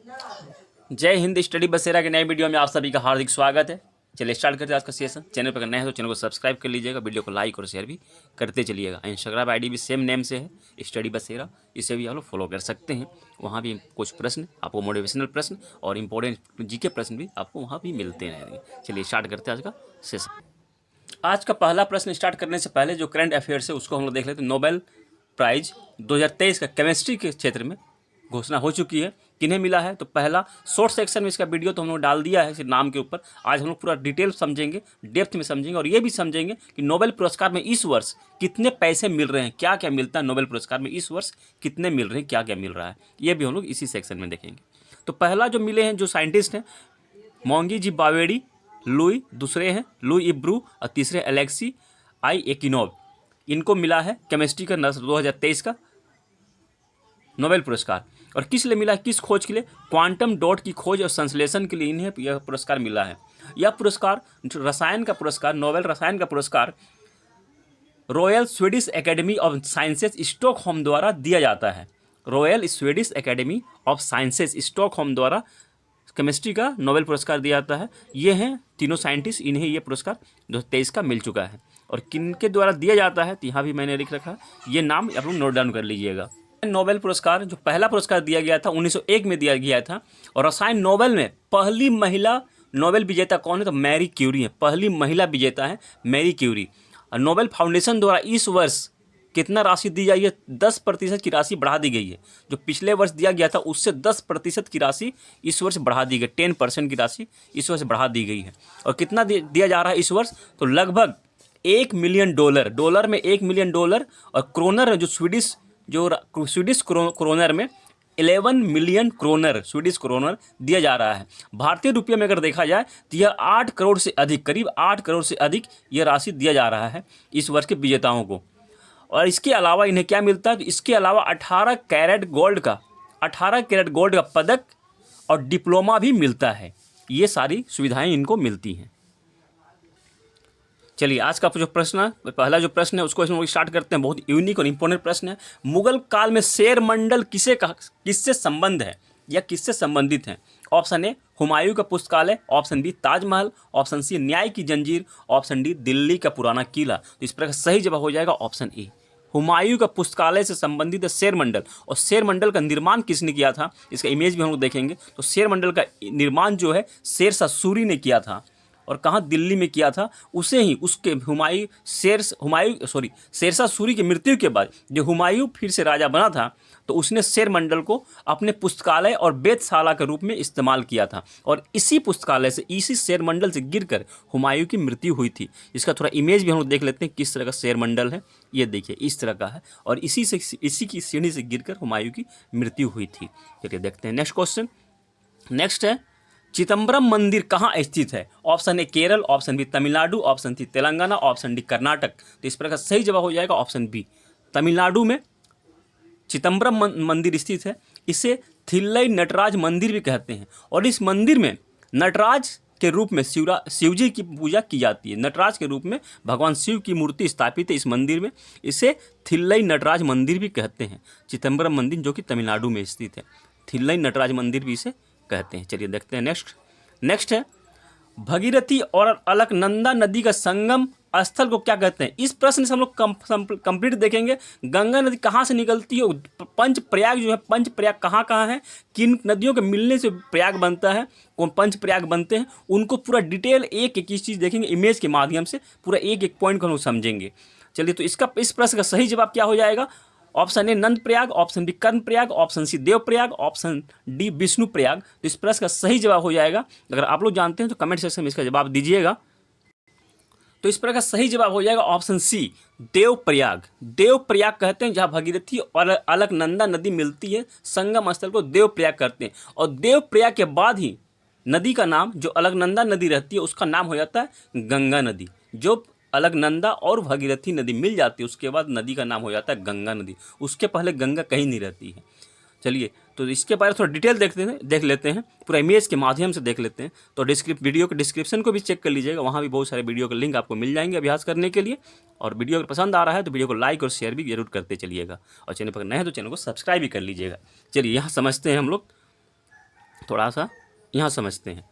जय हिंद। स्टडी बसेरा के नए वीडियो में आप सभी का हार्दिक स्वागत है। चलिए स्टार्ट करते हैं आज का सेशन। चैनल पर नए हैं तो चैनल को सब्सक्राइब कर लीजिएगा, वीडियो को लाइक और शेयर भी करते चलिएगा। इंस्टाग्राम आईडी भी सेम नेम से है, स्टडी बसेरा, इसे भी आप लोग फॉलो कर सकते हैं। वहाँ भी कुछ प्रश्न आपको, मोटिवेशनल प्रश्न और इंपॉर्टेंट जीके प्रश्न भी आपको वहाँ भी मिलते रहेंगे। चलिए स्टार्ट करते हैं आज का सेशन। आज का पहला प्रश्न स्टार्ट करने से पहले जो करंट अफेयर्स है उसको हम लोग देख लेते हैं। नोबेल प्राइज 2023 का केमिस्ट्री के क्षेत्र में घोषणा हो चुकी है, किन्हें मिला है। तो पहला शॉर्ट सेक्शन में इसका वीडियो तो हम लोग डाल दिया है सिर्फ नाम के ऊपर। आज हम लोग पूरा डिटेल समझेंगे, डेप्थ में समझेंगे और ये भी समझेंगे कि नोबेल पुरस्कार में इस वर्ष कितने पैसे मिल रहे हैं, क्या क्या मिलता है। नोबेल पुरस्कार में इस वर्ष कितने मिल रहे हैं, क्या क्या मिल रहा है, ये भी हम लोग इसी सेक्शन में देखेंगे। तो पहला जो मिले हैं, जो साइंटिस्ट हैं, मोंगी जी बावेडी लुई, दूसरे हैं लुई इब्रू और तीसरे एलेक्सी आई एकिनोव। इनको मिला है केमिस्ट्री का 2023 का नोबेल पुरस्कार। और किस लिए मिला है, किस खोज के लिए? क्वांटम डॉट की खोज और संश्लेषण के लिए इन्हें यह पुरस्कार मिला है। यह पुरस्कार रसायन का पुरस्कार, नोबेल रसायन का पुरस्कार royal Swedish academy of sciences Stockholm द्वारा दिया जाता है। Royal Swedish academy of sciences Stockholm द्वारा केमिस्ट्री का नोबेल पुरस्कार दिया जाता है। ये हैं तीनों साइंटिस्ट, इन्हें ये पुरस्कार 2023 का मिल चुका है। और किनके द्वारा दिया जाता है, तो यहाँ भी मैंने लिख रखा है, ये नाम आप लोग नोट डाउन कर लीजिएगा। नोबेल पुरस्कार जो पहला पुरस्कार दिया गया था 1901 में दिया गया था। और रसायन नोबेल में पहली महिला नोबेल विजेता कौन है, तो मैरी क्यूरी है। पहली महिला विजेता है मैरी क्यूरी। और नोबेल फाउंडेशन द्वारा इस वर्ष कितना राशि दी जाएगी, 10% की राशि बढ़ा दी गई है। जो पिछले वर्ष दिया गया था उससे 10% की राशि इस वर्ष बढ़ा दी गई, 10% की राशि इस वर्ष बढ़ा दी गई है। और कितना दिया जा रहा है इस वर्ष, तो लगभग $1 मिलियन, डॉलर में $1 मिलियन और क्रोनर जो स्वीडिश क्रोनर में 11 मिलियन क्रोनर, स्वीडिश क्रोनर दिया जा रहा है। भारतीय रुपये में अगर देखा जाए तो यह 8 करोड़ से अधिक, करीब 8 करोड़ से अधिक यह राशि दिया जा रहा है इस वर्ष के विजेताओं को। और इसके अलावा इन्हें क्या मिलता है, तो इसके अलावा 18 कैरेट गोल्ड का पदक और डिप्लोमा भी मिलता है। ये सारी सुविधाएं इनको मिलती हैं। चलिए आज का जो प्रश्न, पहला जो प्रश्न है उसको हम लोग स्टार्ट करते हैं। बहुत यूनिक और इंपॉर्टेंट प्रश्न है। मुगल काल में शेर मंडल किससे संबंध है या किससे संबंधित है? ऑप्शन ए हुमायूं का पुस्तकालय, option B Taj Mahal, option C न्याय की जंजीर, ऑप्शन डी दिल्ली का पुराना किला। तो इस प्रकार सही जवाब हो जाएगा ऑप्शन ए, हुमायूं का पुस्तकालय से संबंधित है शेर मंडल। और शेर मंडल का निर्माण किसने किया था, इसका इमेज भी हम लोग देखेंगे। तो शेर मंडल का निर्माण जो है शेरशाह सूरी ने किया था। और कहाँ, दिल्ली में किया था। उसे ही उसके शेरशाह सूरी की मृत्यु के बाद जो हुमायूं फिर से राजा बना था, तो उसने शेर मंडल को अपने पुस्तकालय और वेधशाला के रूप में इस्तेमाल किया था। और इसी पुस्तकालय से, इसी शेर मंडल से गिरकर हुमायूं की मृत्यु हुई थी। इसका थोड़ा इमेज भी हम लोग देख लेते हैं, किस तरह का शेर मंडल है। ये देखिए इस तरह का है और इसी की सीढ़ी से गिरकर हुमायूं की मृत्यु हुई थी। चलिए देखते हैं नेक्स्ट क्वेश्चन। नेक्स्ट है, चिदम्बरम मंदिर कहाँ स्थित है? Option A Kerala, option B Tamil Nadu, option C Telangana, option D Karnataka. तो इस प्रकार सही जवाब हो जाएगा ऑप्शन बी, तमिलनाडु में चिदम्बरम मंदिर स्थित है। इसे थिल्लई नटराज मंदिर भी कहते हैं। और इस मंदिर में नटराज के रूप में शिव जी की पूजा की जाती है। नटराज के रूप में भगवान शिव की मूर्ति स्थापित है इस मंदिर में। इसे थिल्लई नटराज मंदिर भी कहते हैं। चिदम्बरम मंदिर जो कि तमिलनाडु में स्थित है, थिल्लई नटराज मंदिर भी इसे कहते हैं। चलिए देखते हैं नेक्स्ट है, भगीरथी और अलकनंदा नदी का संगम स्थल को क्या कहते हैं? इस प्रश्न से हम लोग कंप्लीट देखेंगे। गंगा नदी कहाँ से निकलती है, पंच प्रयाग जो है, पंच प्रयाग कहाँ है, किन नदियों के मिलने से प्रयाग बनता है, कौन पंच प्रयाग बनते हैं, उनको पूरा डिटेल एक चीज़ देखेंगे इमेज के माध्यम से, पूरा एक पॉइंट को हम लोग समझेंगे। चलिए तो इस प्रश्न का सही जवाब क्या हो जाएगा? Option A Nandprayag, option B Karnaprayag, option C Devprayag, option D Vishnuprayag. तो इस प्रश्न का सही जवाब हो जाएगा। अगर आप लोग जानते हैं तो कमेंट सेक्शन में इसका जवाब दीजिएगा। तो इस प्रकार का सही जवाब हो जाएगा ऑप्शन सी, देव प्रयाग। देव प्रयाग कहते हैं जहाँ भगीरथी और अलकनंदा नदी मिलती है, संगम स्थल को देव प्रयाग करते हैं। और देव प्रयाग के बाद ही नदी का नाम, जो अलकनंदा नदी रहती है उसका नाम हो जाता है गंगा नदी। जो अलकनंदा और भगीरथी नदी मिल जाती है उसके बाद नदी का नाम हो जाता है गंगा नदी। उसके पहले गंगा कहीं नहीं रहती है। चलिए तो इसके बारे में थोड़ा डिटेल देख लेते हैं, पूरा इमेज के माध्यम से देख लेते हैं। तो वीडियो के डिस्क्रिप्शन को भी चेक कर लीजिएगा, वहाँ भी बहुत सारे वीडियो के लिंक आपको मिल जाएंगे अभ्यास करने के लिए। और वीडियो अगर पसंद आ रहा है तो वीडियो को लाइक और शेयर भी जरूर करते चलिएगा। और चैनल पर नए हैं तो चैनल को सब्सक्राइब भी कर लीजिएगा। चलिए यहाँ समझते हैं हम लोग थोड़ा सा यहाँ समझते हैं।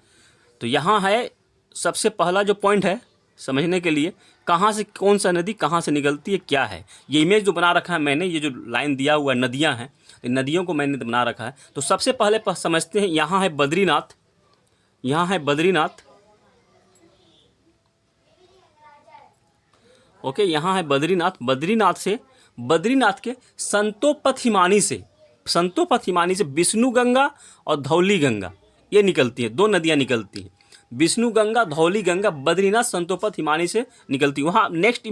तो यहाँ है सबसे पहला जो पॉइंट है समझने के लिए, कहाँ से कौन सा नदी कहाँ से निकलती है, क्या है ये इमेज जो बना रखा है मैंने, ये जो लाइन दिया हुआ है नदियाँ हैं, नदियों को मैंने बना रखा है। तो सबसे पहले समझते हैं, यहाँ है बद्रीनाथ, यहाँ है बद्रीनाथ, ओके, यहाँ है बद्रीनाथ। बद्रीनाथ के संतोपथ हिमानी से विष्णु गंगा और धौली गंगा ये निकलती है, दो नदियाँ निकलती हैं, विष्णु गंगा धौली गंगा बद्रीनाथ संतोपथ हिमानी से निकलती है। वहाँ नेक्स्ट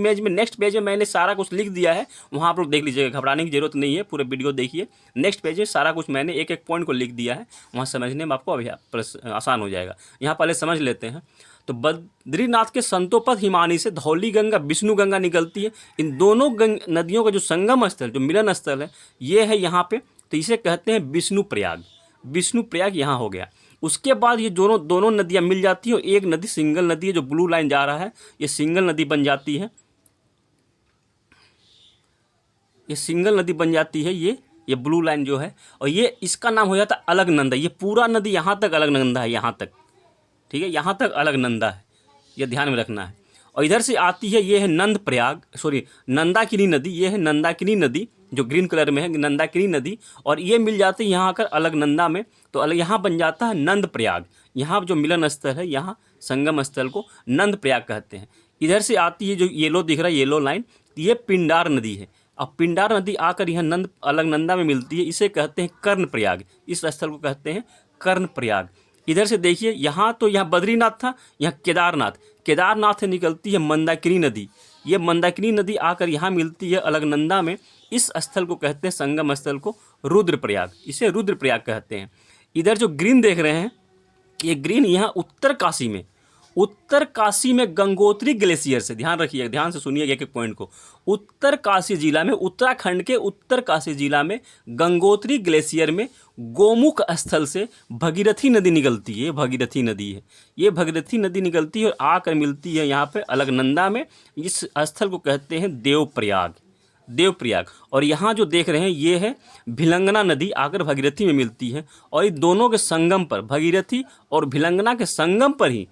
पेज में मैंने सारा कुछ लिख दिया है, वहाँ आप लोग देख लीजिएगा, घबराने की जरूरत नहीं है, पूरे वीडियो देखिए। नेक्स्ट पेज में सारा कुछ मैंने एक एक पॉइंट को लिख दिया है, वहाँ समझने में आपको अभी आसान हो जाएगा। यहाँ पहले समझ लेते हैं। तो बद्रीनाथ के संतोपथ हिमानी से धौली गंगा विष्णु गंगा निकलती है। इन दोनों नदियों का जो संगम स्थल, जो मिलन स्थल है, ये है यहाँ पे। तो इसे कहते हैं विष्णु प्रयाग यहाँ हो गया। उसके बाद ये दोनों नदियाँ मिल जाती हैं और एक नदी सिंगल नदी है, जो ब्लू लाइन जा रहा है, ये सिंगल नदी बन जाती है, ये सिंगल नदी बन जाती है, ये ब्लू लाइन जो है, और ये इसका नाम हो जाता है अलकनंदा। ये पूरा नदी यहाँ तक अलकनंदा है, यहाँ तक, ठीक है, यहाँ तक अलकनंदा है, ये ध्यान में रखना है। और इधर से आती है, ये है नंदाकिनी नदी, ये है नंदाकिनी नदी जो ग्रीन कलर में है, नंदाकिनी नदी, और ये मिल जाती है यहाँ आकर अलकनंदा में। तो यहाँ बन जाता है नंद प्रयाग। यहाँ जो मिलन स्थल है, यहाँ संगम स्थल को नंद प्रयाग कहते हैं। इधर से आती है, जो येलो दिख रहा है, येलो लाइन, ये पिंडार नदी है। अब पिंडार नदी आकर यहाँ अलकनंदा में मिलती है, इसे कहते हैं कर्ण प्रयाग, इस स्थल को कहते हैं कर्ण प्रयाग। इधर से देखिए, यहाँ बद्रीनाथ था, यहाँ केदारनाथ से निकलती है मंदाकिनी नदी। ये मंदाकिनी नदी आकर यहाँ मिलती है अलकनंदा में। इस स्थल को कहते हैं, संगम स्थल को, रुद्रप्रयाग, इसे रुद्रप्रयाग कहते हैं। इधर जो ग्रीन देख रहे हैं, ये ग्रीन यहाँ उत्तर काशी में गंगोत्री ग्लेशियर से, ध्यान रखिए, ध्यान से सुनिए एक एक पॉइंट को। उत्तर काशी जिला में, उत्तराखंड के उत्तर काशी जिला में गंगोत्री ग्लेशियर में गोमुख स्थल से भगीरथी नदी निकलती है। भगीरथी नदी है, ये भगीरथी नदी निकलती है और आकर मिलती है यहाँ पे अलकनंदा में। इस स्थल को कहते हैं देवप्रयाग। और यहाँ जो देख रहे हैं, ये है भिलंगना नदी, आकर भगीरथी में मिलती है। और इन दोनों के संगम पर, भगीरथी और भिलंगना के संगम पर ही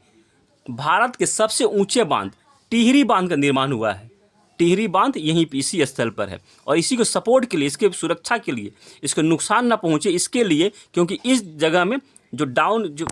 भारत के सबसे ऊंचे बांध, टिहरी बांध का निर्माण हुआ है। टिहरी बांध यहीं इसी स्थल पर है। और इसी को सपोर्ट के लिए, इसके सुरक्षा के लिए, इसको नुकसान ना पहुंचे इसके लिए, क्योंकि इस जगह में जो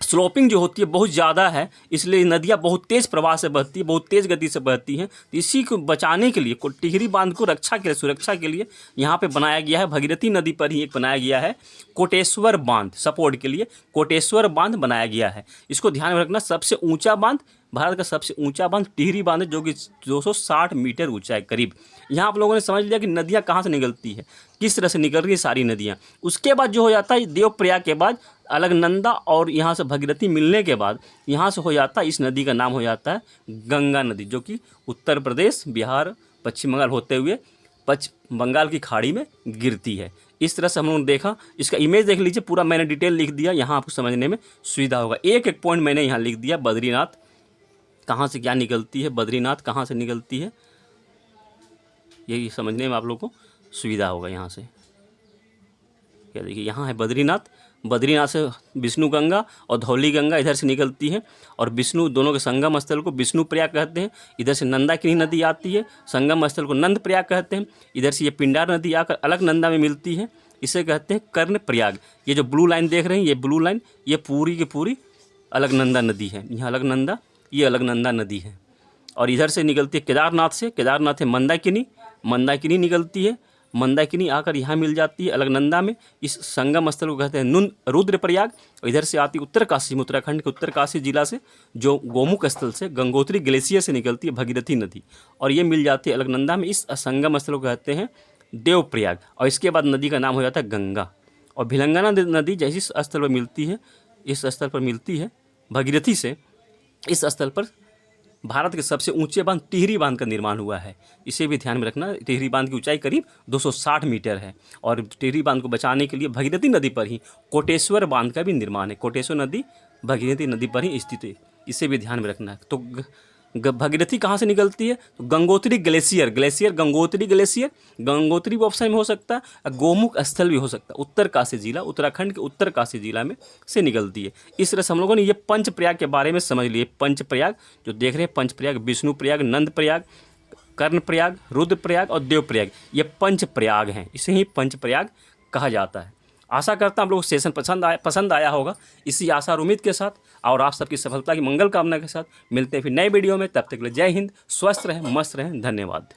स्लोपिंग जो होती है बहुत ज़्यादा है, इसलिए नदियाँ बहुत तेज़ प्रवाह से बहती है, बहुत तेज़ गति से बहती हैं। तो इसी को बचाने के लिए, टिहरी बांध को सुरक्षा के लिए यहाँ पे बनाया गया है। भगीरथी नदी पर ही एक बनाया गया है कोटेश्वर बांध, सपोर्ट के लिए कोटेश्वर बांध बनाया गया है। इसको ध्यान में रखना, सबसे ऊंचा बांध, भारत का सबसे ऊंचा बांध टिहरी बांध है, जो कि 260 मीटर ऊंचा है करीब। यहाँ आप लोगों ने समझ लिया कि नदियाँ कहाँ से निकलती है, किस तरह से निकल रही है सारी नदियाँ। उसके बाद जो हो जाता है, देवप्रयाग के बाद अलकनंदा और यहाँ से भगीरथी मिलने के बाद यहाँ से हो जाता है, इस नदी का नाम हो जाता है गंगा नदी, जो कि उत्तर प्रदेश, बिहार, पश्चिम बंगाल होते हुए बंगाल की खाड़ी में गिरती है। इस तरह से हम लोगों ने देखा। इसका इमेज देख लीजिए, पूरा मैंने डिटेल लिख दिया, यहाँ आपको समझने में सुविधा होगा। एक एक पॉइंट मैंने यहाँ लिख दिया, बद्रीनाथ कहाँ से क्या निकलती है, बद्रीनाथ कहाँ से निकलती है, यही समझने में आप लोगों को सुविधा होगा। यहाँ से क्या देखिए, यहाँ है बद्रीनाथ से विष्णु गंगा और धौली गंगा इधर से निकलती है, और विष्णु दोनों के संगम स्थल को विष्णु प्रयाग कहते हैं। इधर से नंदाकिनी नदी आती है, संगम स्थल को नंद प्रयाग कहते हैं। इधर से ये पिंडार नदी आकर अलकनंदा में मिलती है, इसे कहते हैं कर्ण प्रयाग। ये जो ब्लू लाइन देख रहे हैं, ये ब्लू लाइन, ये पूरी की पूरी अलकनंदा नदी है। यहाँ अलकनंदा, ये अलकनंदा नदी है। और इधर से निकलती है केदारनाथ है मंदाकिनी निकलती है, मंदाकिनी आकर यहाँ मिल जाती है अलकनंदा में। इस संगम स्थल को कहते हैं रुद्रप्रयाग। और इधर से आती उत्तर काशी में, उत्तराखंड के उत्तर काशी जिला से, जो गोमुख स्थल से गंगोत्री ग्लेशियर से निकलती है भगीरथी नदी, और ये मिल जाती है अलकनंदा में। इस संगम स्थल को कहते हैं देवप्रयाग। और इसके बाद नदी का नाम हो जाता है गंगा। और भिलंगना नदी जैसी स्थल पर मिलती है, इस स्थल पर मिलती है भगीरथी से, इस स्थल पर भारत के सबसे ऊंचे बांध टिहरी बांध का निर्माण हुआ है। इसे भी ध्यान में रखना। टिहरी बांध की ऊंचाई करीब 260 मीटर है। और टिहरी बांध को बचाने के लिए भगीरथी नदी पर ही कोटेश्वर बांध का भी निर्माण है। कोटेश्वर नदी भगीरथी नदी पर ही स्थित है, इसे भी ध्यान में रखना है। तो भगीरथी कहाँ से निकलती है? तो गंगोत्री ग्लेशियर, गंगोत्री ग्लेशियर, गंगोत्री भी ऑप्शन में हो सकता है, गोमुख स्थल भी हो सकता है। उत्तरकाशी जिला, उत्तराखंड के उत्तरकाशी जिला में से निकलती है। इस तरह से हम लोगों ने ये पंचप्रयाग के बारे में समझ लिए। पंचप्रयाग जो देख रहे हैं, पंचप्रयाग, विष्णुप्रयाग, नंदप्रयाग, कर्णप्रयाग, रुद्रप्रयाग और देवप्रयाग, ये पंचप्रयाग हैं। इसे ही पंचप्रयाग कहा जाता है। आशा करता हूँ आप लोगों को सेशन पसंद आया होगा। इसी आशा और उम्मीद के साथ और आप सबकी सफलता की मंगल कामना के साथ मिलते हैं फिर नए वीडियो में। तब तक के लिए जय हिंद, स्वस्थ रहें, मस्त रहें, धन्यवाद।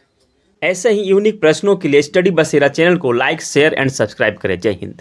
ऐसे ही यूनिक प्रश्नों के लिए स्टडी बसेरा चैनल को लाइक, शेयर एंड सब्सक्राइब करें। जय हिंद।